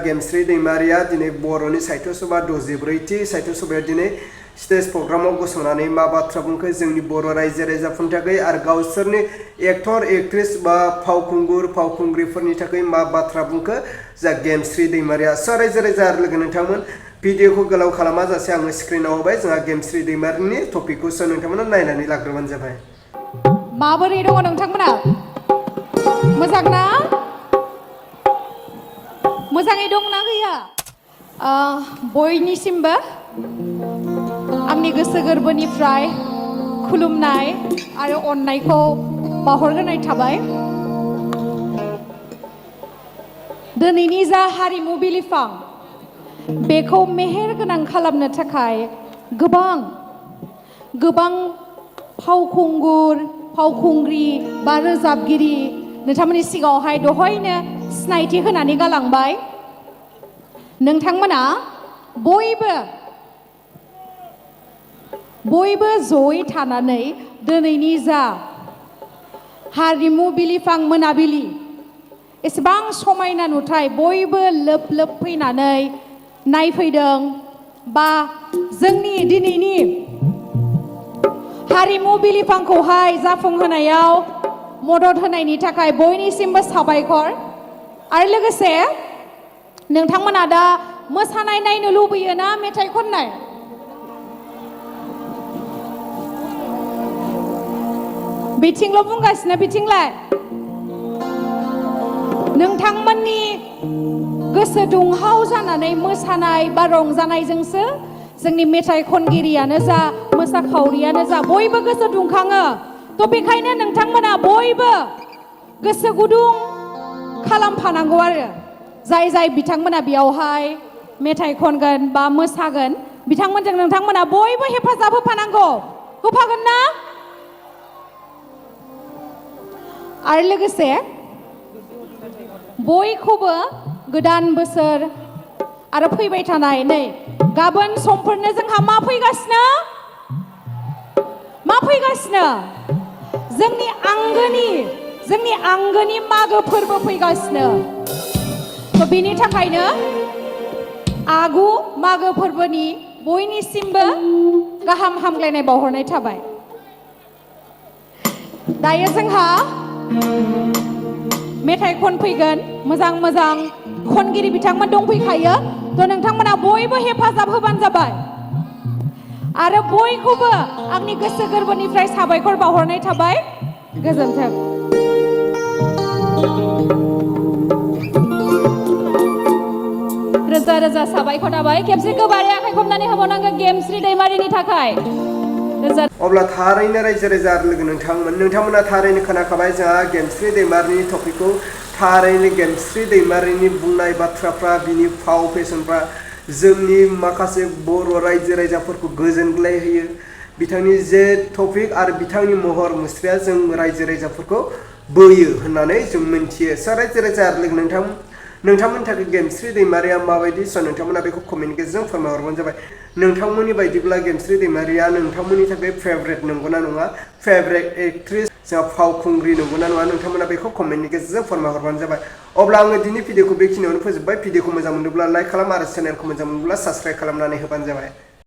गेमस्रि दैमारिया दिनै बर'नि साहित्य सभा 64थि साहित्य सभायाव दिनै स्टेज प्रग्रामाव गसंनानै मा बाथ्रा बुंखो जोंनि बर' रायजो राजाफोरनि थाखाय आरो गावसोरनि एक्टर एक्ट्रेस बा फावखुंगुर फावखुंग्रिफोरनि थाखाय मा बाथ्रा बुंखो जा गेमस्रि दैमारिया रायजो राजा आरो लोगो नोंथांमोन भिडिअखौ गोलाव खालामा जासे आङो स्क्रिनाव होबाय जोंहा गेमस्रि दैमारिनि टपिकखौसो नोंथांमोना नायनानै लाग्रोबानो जाबाय। माबोरै दङ नोंथांमोना? मोजां ना? मोजाङै दंना गैया? बयनिसिमबो आंनि गोसो गोरबोनिफ्राय खुलुमनाय आरो अननायखौ बावहरग्रोनाय थाबाय। दिनैनि जा हारिमु बिलिफां बेखौ मेहेर गोनां खालामनो थाखाय गोबां फावखुंगुर फावखुंग्रि बा रोजाबगिरि नोंथांमोननि सिगाङावहाय दहायनो सिनायथि होनानै गालांबाय। नोंथांमोना बयबो जयै थानानै दिनैनि जा हारिमु बिलिफां मोनाबिलि एसेबां समायना नुथाय बयबो लोब लोब फैनानै नायफैदों बा जोंनि दिनैनि हारिमु बिलिफांखौहाय जाफुंहोनायाव मदद होनायनि थाखाय बयनिसिमबो साबायखर। आरो लोगोसे नोंथांमोना दा मोसानाय नायनो लुबैयो ना मेथाइ खननाय? बिथिंल' बुंगासिनो बिथिंलाय नोंथांमोननि गोसो दुंहाव जानानै मोसानाय बा रंजानायजोंसो जोंनि मेथाइ खनगिरियानो जा मोसाखावरियानो जा बयबो गोसो दुंखाङो। थ' बेखायनो नोंथांमोना बयबो गोसो गुदुं खालामफानांगौ आरो जाय बिथांमोना बेयावहाय मेथाइ खनगोन बा मोसागोन बिथांमोनजों नोंथांमोना बयबो हेफाजाब होफानांगौ। होफागोन ना? आरो लोगोसे बयखौबो गोदान बोसोर आरो फैबाय थानाय नै गाबोन समफोरनो जोंहा मा फैगासिनो जोंनि आंगोनि मागो फोरबो फैगासिनो। थ' बेनि थाखायनो आगु मागो फोरबोनि बयनिसिमबो गाहाम हामग्लायनाय बावहरनाय थाबाय। दायो जोंहा मेथाइ खनफैगोन मोजां खनगिरि बिथांमोन दंफैखायो। थ' नोंथांमोना बयबो हेफाजाब होबानो जाबाय आरो बयखौबो आंनि गोसो गोरबोनिफ्राय साबायखर बावहरनाय थाबाय। गोजोन्थों। रोजा रोजा साबायखर थाबाय। खेबसे गोबारै आखाइ खबनानै होबावनांगोन गेमस्रि दैमारिनि थाखाय। अब्ला थारैनो रायजो राजा लोगो नोंथांमोना थारैनो खोनाखाबाय जोंहा गेमस्रि दैमारिनि टपिकखौ। थारैनो गेमस्रि दैमारिनि बुंनाय बाथ्राफ्रा बिनि फाव फेसनफ्रा जोंनि माखासे बर' रायजो राजाफोरखौ गोजोनग्लाय होयो। बिथांनि जे टपिक आरो बिथांनि महर मुस्रिया जों रायजो राजाफोरखौ बोयो होननानै जों मिन्थियो। रायजो राजा लोगो नोंथांमोननि थाखाय गेमस्रि दैमारिया माबायदि नोंथांमोना बेखौ कमेन्ट गेजेरजों फोरमायहरबानो जाबाय। नोंथांमोननि बायदिब्ला गेमस्रि दैमारिया नोंथांमोननि थाखाय फेभरेट नंगौना नङा? फेभरेट एक्ट्रेस जोंहा फावखुंग्रि नंगौना नङा? नोंथांमोना बेखौ कमेन्टनि गेजेरजों फोरमायहरबानो जाबाय। अब्ला आङो दिनै भिडिअखौ बेखिनियावनो फोजोबबाय। भिडिअखौ मोजां मोनोब्ला लाइक खालाम आरो चेनेलखौ मोजां मोनोब्ला साबस्क्राइब खालामनानै होबानो जाबाय।